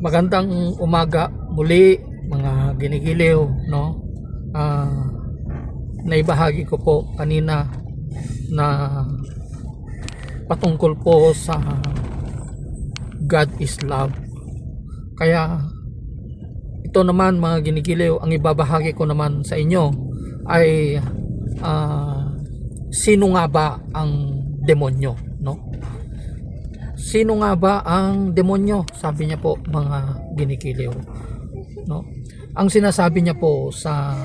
Magandang umaga muli mga ginigiliw, no? Naibahagi ko po kanina na patungkol po sa God is love. Kaya ito naman mga ginigiliw, ang ibabahagi ko naman sa inyo ay sino nga ba ang demonyo, no? Sino nga ba ang demonyo? Sabi niya po mga ginikiliw, no? Ang sinasabi niya po sa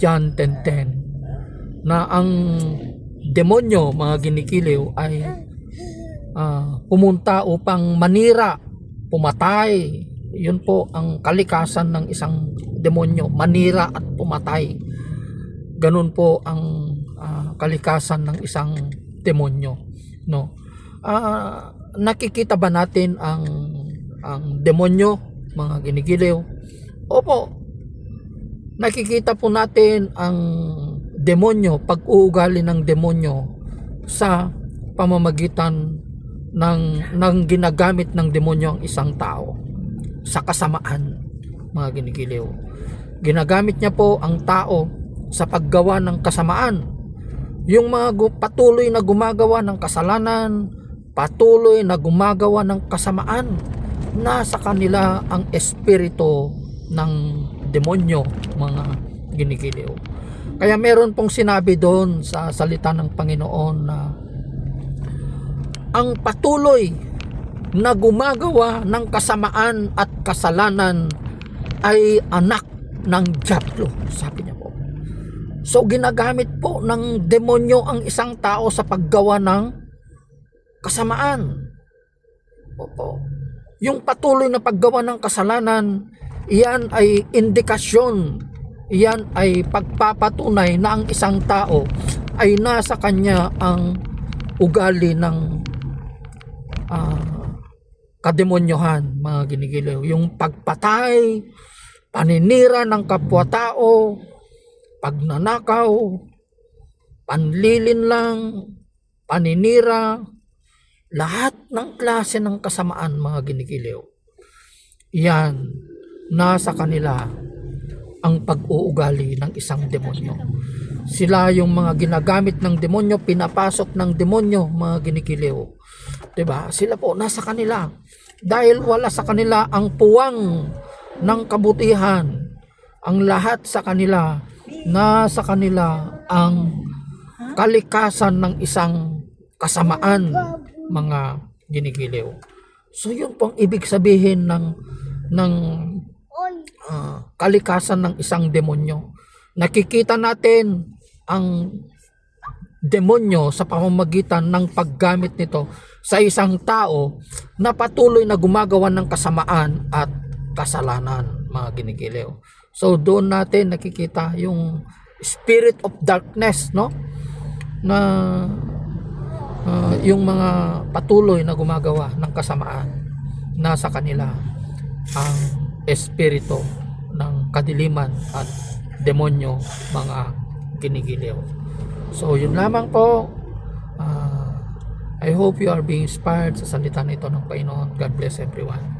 John 10:10 na ang demonyo mga ginikiliw ay pumunta upang manira, pumatay. Yun po ang kalikasan ng isang demonyo, manira at pumatay. Ganun po ang kalikasan ng isang demonyo, no? Nakikita ba natin ang demonyo mga ginigiliw? Opo, nakikita po natin ang demonyo, pag-uugali ng demonyo sa pamamagitan ng ginagamit ng demonyo ang isang tao sa kasamaan mga ginigiliw. Ginagamit niya po ang tao sa paggawa ng kasamaan. Yung mga patuloy na gumagawa ng kasalanan, patuloy na gumagawa ng kasamaan, nasa kanila ang espiritu ng demonyo mga ginigiliw. Kaya meron pong sinabi doon sa salita ng Panginoon na ang patuloy na gumagawa ng kasamaan at kasalanan ay anak ng dyablo, sabi niya po. So ginagamit po ng demonyo ang isang tao sa paggawa ng kasamaan. Opo. Yung patuloy na paggawa ng kasalanan, iyan ay indikasyon, iyan ay pagpapatunay na ang isang tao ay nasa kanya ang ugali ng kademonyohan mga ginigiliw. Yung pagpatay, paninira ng kapwa-tao, pagnanakaw, panlilinlang, paninira, lahat ng klase ng kasamaan mga ginigiliw. Yan, nasa kanila ang pag-uugali ng isang demonyo. Sila yung mga ginagamit ng demonyo, pinapasok ng demonyo mga ginigiliw. Diba? Sila po nasa kanila. Dahil wala sa kanila ang puwang ng kabutihan. Ang lahat sa kanila, nasa kanila ang kalikasan ng isang kasamaan mga ginigiliw. So yun pong ibig sabihin ng kalikasan ng isang demonyo. Nakikita natin ang demonyo sa pamamagitan ng paggamit nito sa isang tao na patuloy na gumagawa ng kasamaan at kasalanan mga ginigiliw. So doon natin nakikita yung spirit of darkness, no? Na yung mga patuloy na gumagawa ng kasamaan, nasa kanila ang espiritu ng kadiliman at demonyo mga ginigiliw. So yun lamang po. I hope you are being inspired sa salita nito ng Panginoon. God bless everyone.